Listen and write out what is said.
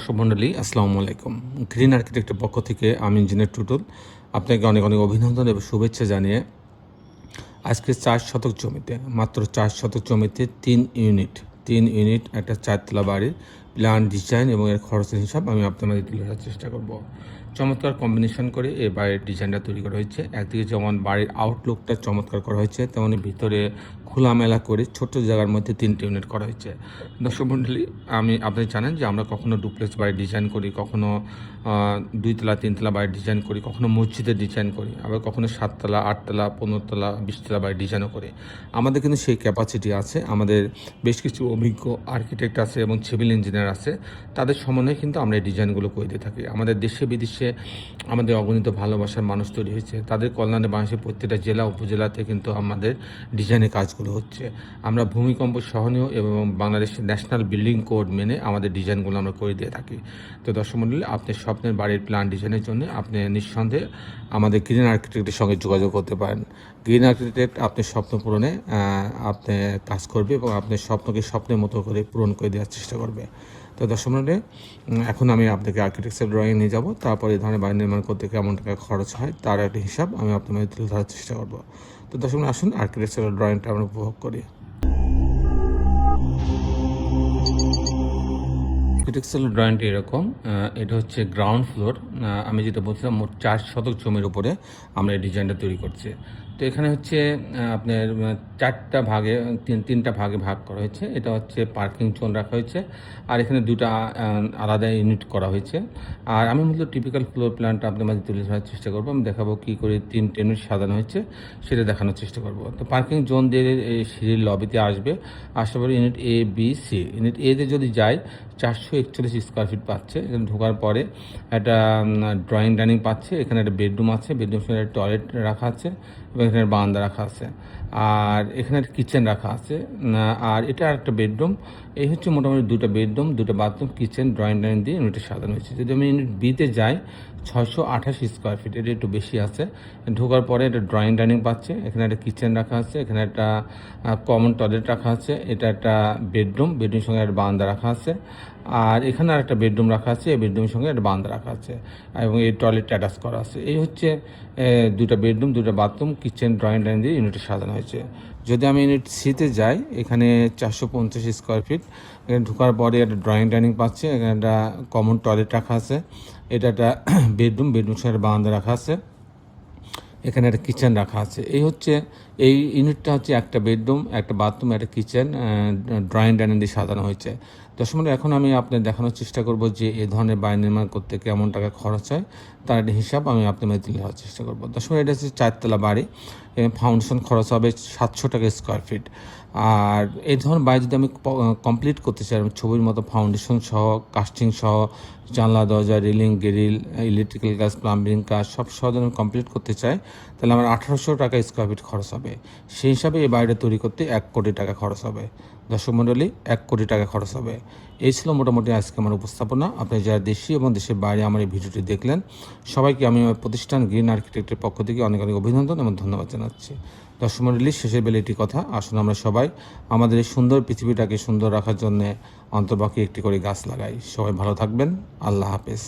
দর্শক মণ্ডলী আসসালামু আলাইকুম। গ্রিন আর্কিটেক্টের পক্ষ থেকে আমি ইঞ্জিনিয়ার টুটুল আপনাকে অনেক অনেক অভিনন্দন এবং শুভেচ্ছা জানিয়ে আজকে 4 শতক জমিতে মাত্র 4 শতক জমিতে 3 ইউনিট একটা 4তলা বাড়ির প্ল্যান ডিজাইন এবং এর খরচের হিসাব আমি আপনাদের তুলে ধরার চেষ্টা করব। চমৎকার কম্বিনেশন করে এই বাড়ির ডিজাইনটা তৈরি করা হয়েছে। একদিকে যেমন বাড়ির আউটলুকটা চমৎকার করা হয়েছে, তেমনি ভিতরে খোলামেলা করে ছোট্ট জায়গার মধ্যে 3টে ইউনিট করা হয়েছে। দর্শক মণ্ডলী, আপনি জানেন যে আমরা কখনো ডুপ্লেক্স বাড়ি ডিজাইন করি, কখনো 2তলা 3তলা বাড়ি ডিজাইন করি, কখনো মসজিদের ডিজাইন করি, আবার কখনো 7তলা 8তলা 15তলা 20তলা বাড়ি ডিজাইনও করি। আমাদের কিন্তু সেই ক্যাপাসিটি আছে। আমাদের বেশ কিছু অভিজ্ঞ আর্কিটেক্ট আছে এবং সিভিল ইঞ্জিনিয়ার আছে, তাদের সমন্বয়ে কিন্তু আমরা এই ডিজাইনগুলো করে দিয়ে থাকি। আমাদের দেশে বিদেশে আমাদের অগণিত ভালোবাসার মানুষ তৈরি হয়েছে, তাদের কল্যাণে বাংলাদেশের প্রত্যেকটা জেলা উপজেলাতে কিন্তু আমাদের ডিজাইনের কাজগুলো হচ্ছে। আমরা ভূমিকম্প সহনীয় এবং বাংলাদেশের ন্যাশনাল বিল্ডিং কোড মেনে আমাদের ডিজাইনগুলো আমরা করে দিয়ে থাকি। তো দর্শক মণ্ডলী, আপনি স্বপ্নের বাড়ির প্ল্যান ডিজাইনের জন্য আপনি নিঃসন্দেহে আমাদের গ্রিন আর্কিটেক্টের সঙ্গে যোগাযোগ করতে পারেন। গ্রিন আর্কিটেক্ট আপনার স্বপ্ন পূরণে আপনি কাজ করবে এবং আপনার স্বপ্নকে স্বপ্নের মতো করে পূরণ করে দেওয়ার চেষ্টা করবে। তো দর্শক মণ্ডলী, এখন আমি আপনাকে আর্কিটেকচার ড্রয়িং নিয়ে যাব, তারপরে এই ধরনের বাড়ি নির্মাণ করতে কেমন টাকা খরচ হয় তার একটা হিসাব আমি আপনাদের তুলে ধরার চেষ্টা করব। তো দর্শক মণ্ডলী, আসুন আর্কিটেকচারাল ড্রয়িংটা আমরা উপভোগ করি। আর্কিটেকচারাল ড্রয়িংটা এরকম, এটা হচ্ছে গ্রাউন্ড ফ্লোর। আমি যেটা বলছিলাম, মোট 4 শতক জমির উপরে আমরা এই ডিজাইনটা তৈরি করছি। তো এখানে হচ্ছে আপনার 4টা ভাগে তিনটা ভাগে ভাগ করা হয়েছে। এটা হচ্ছে পার্কিং জোন রাখা হয়েছে, আর এখানে 2টা আলাদা ইউনিট করা হয়েছে। আর আমি মূলত টিপিক্যাল ফ্লোর প্ল্যানটা আপনার মাঝে তুলে ধরার চেষ্টা করবো। আমি দেখাবো কী করে 3টে ইউনিট সাজানো হয়েছে, সেটা দেখানোর চেষ্টা করব। তো পার্কিং জোন দিয়ে এই সিঁড়ির লবিতে আসবে, আসার পরে unit A B C. Unit এতে যদি যায় 441 স্কোয়ার ফিট পাচ্ছে। এখানে ঢোকার পরে একটা ড্রয়িং ডাইনিং পাচ্ছে, এখানে একটা বেডরুম আছে, বেডরুম সঙ্গে একটা টয়লেট রাখা আছে এবং এখানে বারান্দা রাখা আছে, আর এখানে একটা কিচেন রাখা আছে, আর এটা একটা বেডরুম। এই হচ্ছে মোটামুটি 2টা বেডরুম, 2টা বাথরুম, কিচেন, ড্রয়িং ডাইনিং দিয়ে ইউনিটে সাজানো হয়েছে। যদি আমি ইউনিট বিতে যাই 628 স্কোয়ার ফিট, এটা একটু বেশি আছে। ঢোকার পরে একটা ড্রয়িং ডাইনিং পাচ্ছে, এখানে একটা কিচেন রাখা আছে, এখানে একটা কমন টয়লেট রাখা আছে, এটা একটা বেডরুম, বেডরুমের সঙ্গে একটা বারান্দা রাখা আছে, আর এখানে আর একটা বেডরুম রাখা আছে, এই বেডরুমের সঙ্গে একটা বারান্দা রাখা আছে এবং এই টয়লেট অ্যাটাচ করা আছে। এই হচ্ছে 2টা বেডরুম, 2টা বাথরুম, কিচেন, ড্রয়িং ডাইনিং দিয়ে ইউনিটে সাজানো হয়েছে। যদি আমি ইউনিট সিতে যাই, এখানে 450 স্কোয়ার ফিট। এখানে ঢোকার পরে একটা ড্রয়িং ডাইনিং পাচ্ছে, এখানে একটা কমন টয়লেট রাখা আছে, এটা একটা বেডরুম সঙ্গে বারান্দা রাখা আছে, এখানে একটা কিচেন রাখা আছে। এই ইউনিটটা হচ্ছে একটা বেডরুম, একটা বাথরুম, একটা কিচেন, ড্রয়িং ডাইনিং দিয়ে সাজানো হয়েছে। দর্শক মণ্ডলী, এখন আমি আপনাদের দেখানোর চেষ্টা করব যে এই ধরনের বাড়ি নির্মাণ করতে কেমন টাকা খরচ হয় তার একটা হিসাব আমি আপনাদের তুলে ধরার চেষ্টা করব। দর্শক মণ্ডলী, এটা হচ্ছে 4তলা বাড়ি, ফাউন্ডেশন খরচ হবে 700 টাকা স্কোয়ার ফিট। আর এই ধরনের বাড়ি যদি আমি কমপ্লিট করতে চাই, ছবির মতো ফাউন্ডেশন সহ, কাস্টিং সহ, জানলা দরজা, রেলিং, গ্রিল, ইলেকট্রিক্যাল কাজ, প্লাম্বিং কাজ সব সহ যদি আমি কমপ্লিট করতে চাই, তাহলে আমার 1800 টাকা স্কোয়ার ফিট খরচ হবে। সেই হিসাবে এই বাড়িটা তৈরি করতে 1 কোটি টাকা খরচ হবে। দর্শক মণ্ডলী, 1 কোটি টাকা খরচ হবে। এই ছিল মোটামুটি আজকে আমার উপস্থাপনা। আপনি যারা দেশি এবং দেশের বাইরে আমার এই ভিডিওটি দেখলেন, সবাইকে আমি আমার প্রতিষ্ঠান গ্রিন আর্কিটেক্টের পক্ষ থেকে অনেক অনেক অভিনন্দন এবং ধন্যবাদ জানাচ্ছি। দর্শক মণ্ডলী, শেষের বেলা এটি কথা, আসুন আমরা সবাই আমাদের এই সুন্দর পৃথিবীটাকে সুন্দর রাখার জন্য অন্তর্পক্ষে একটি করে গাছ লাগাই। সবাই ভালো থাকবেন। আল্লাহ হাফেজ।